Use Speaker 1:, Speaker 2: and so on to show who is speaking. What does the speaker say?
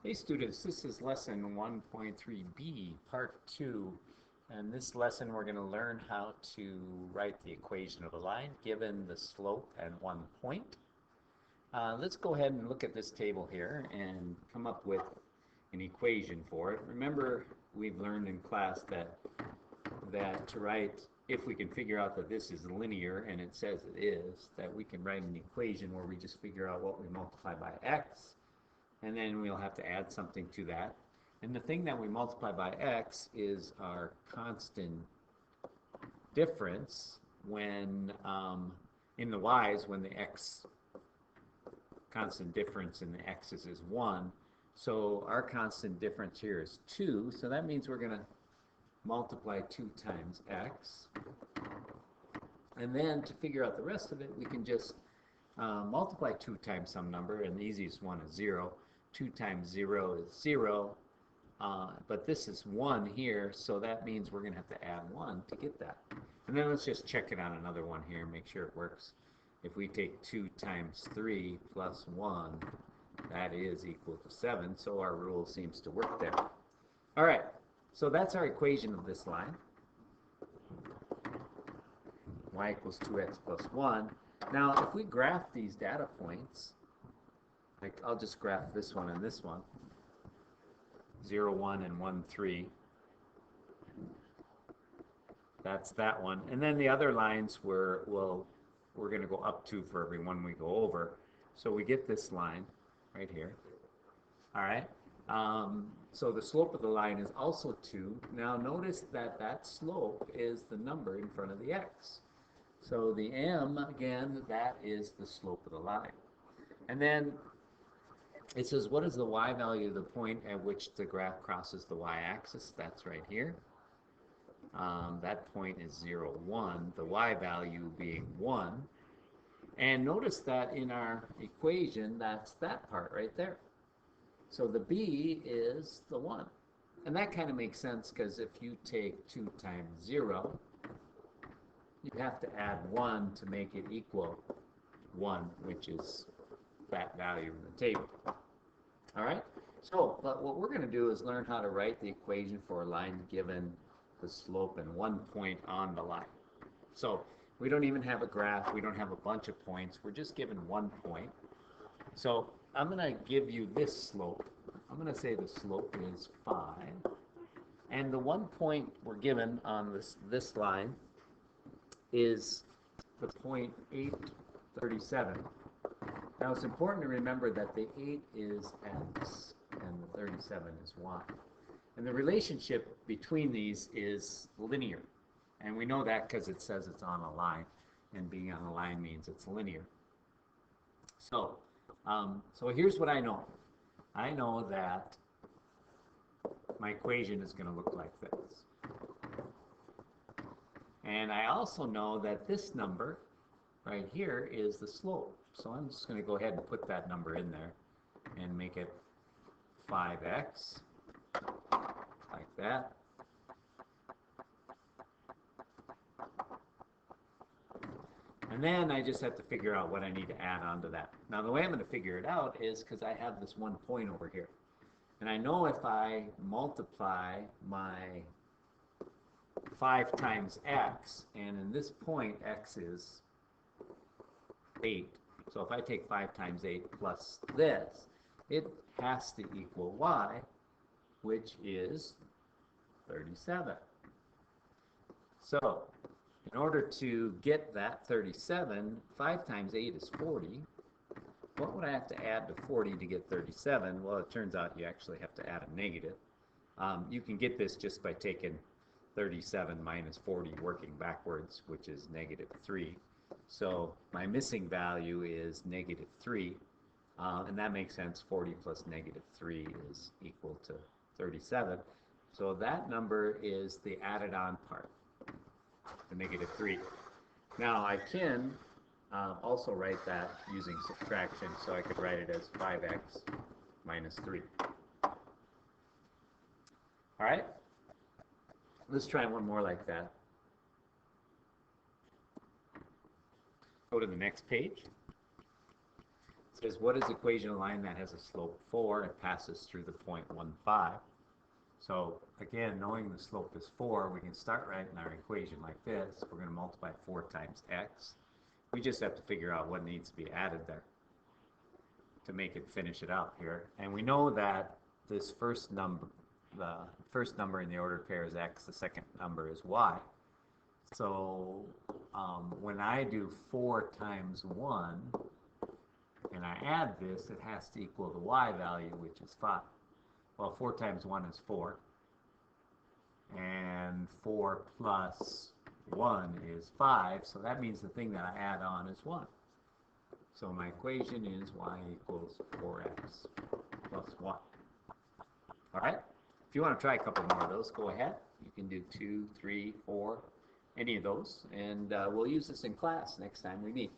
Speaker 1: Hey students, this is lesson 1.3b, part 2. And this lesson we're going to learn how to write the equation of a line given the slope and 1 point. Let's go ahead and look at this table here and come up with an equation for it. Remember, we've learned in class that to write, if we can figure out that this is linear, and it says it is, that we can write an equation where we just figure out what we multiply by x, and then we'll have to add something to that. And the thing that we multiply by x is our constant difference when in the y's, when the x constant difference in the x's is 1. So our constant difference here is 2. So that means we're going to multiply 2 times x. And then to figure out the rest of it, we can just multiply 2 times some number, and the easiest one is 0. 2 times 0 is 0, but this is 1 here, so that means we're going to have to add 1 to get that. And then let's just check it on another one here and make sure it works. If we take 2 times 3 plus 1, that is equal to 7, so our rule seems to work there. All right, so that's our equation of this line. Y equals 2x plus 1. Now, if we graph these data points, like I'll just graph this one and this one, 0, 1, and 1, 3. That's that one. And then the other lines we're going to go up to for every one we go over. So we get this line right here. All right. So the slope of the line is also 2. Now notice that that slope is the number in front of the x. So the m, again, that is the slope of the line. And then it says, what is the y value of the point at which the graph crosses the y-axis? That's right here. That point is 0, 1, the y value being 1. And notice that in our equation, that's that part right there. So the b is the 1. And that kind of makes sense, because if you take 2 times 0, you have to add 1 to make it equal 1, which is that value in the table. All right? So, but what we're going to do is learn how to write the equation for a line given the slope and 1 point on the line. So, we don't even have a graph. We don't have a bunch of points. We're just given 1 point. So, I'm going to give you this slope. I'm going to say the slope is 5. And the 1 point we're given on this line is the point 837. Now it's important to remember that the 8 is x and the 37 is y. And the relationship between these is linear. And we know that because it says it's on a line. And being on a line means it's linear. So, so here's what I know. I know that my equation is going to look like this. And I also know that this number right here is the slope. So I'm just going to go ahead and put that number in there and make it 5x, like that. And then I just have to figure out what I need to add on to that. Now the way I'm going to figure it out is because I have this 1 point over here. And I know if I multiply my 5 times x, and in this point x is 8. So if I take 5 times 8 plus this, it has to equal y, which is 37. So in order to get that 37, 5 times 8 is 40. What would I have to add to 40 to get 37? Well, it turns out you actually have to add a negative. You can get this just by taking 37 minus 40, working backwards, which is negative 3. So my missing value is negative 3, and that makes sense. 40 plus negative 3 is equal to 37. So that number is the added on part, the negative 3. Now I can also write that using subtraction, so I could write it as 5x minus 3. All right? Let's try one more like that. Go to the next page. Says, what is the equation of a line that has a slope 4 and passes through the point 1,5? So again, knowing the slope is 4, we can start writing our equation like this. We're going to multiply 4 times x. We just have to figure out what needs to be added there to make it finish it up here. And we know that this first number, the first number in the ordered pair is x, the second number is y. So when I do 4 times 1, and I add this, it has to equal the y value, which is 5. Well, 4 times 1 is 4. And 4 plus 1 is 5. So that means the thing that I add on is 1. So my equation is y equals 4x plus 1. All right? If you want to try a couple more of those, go ahead. You can do 2, 3, 4, any of those. And we'll use this in class next time we meet.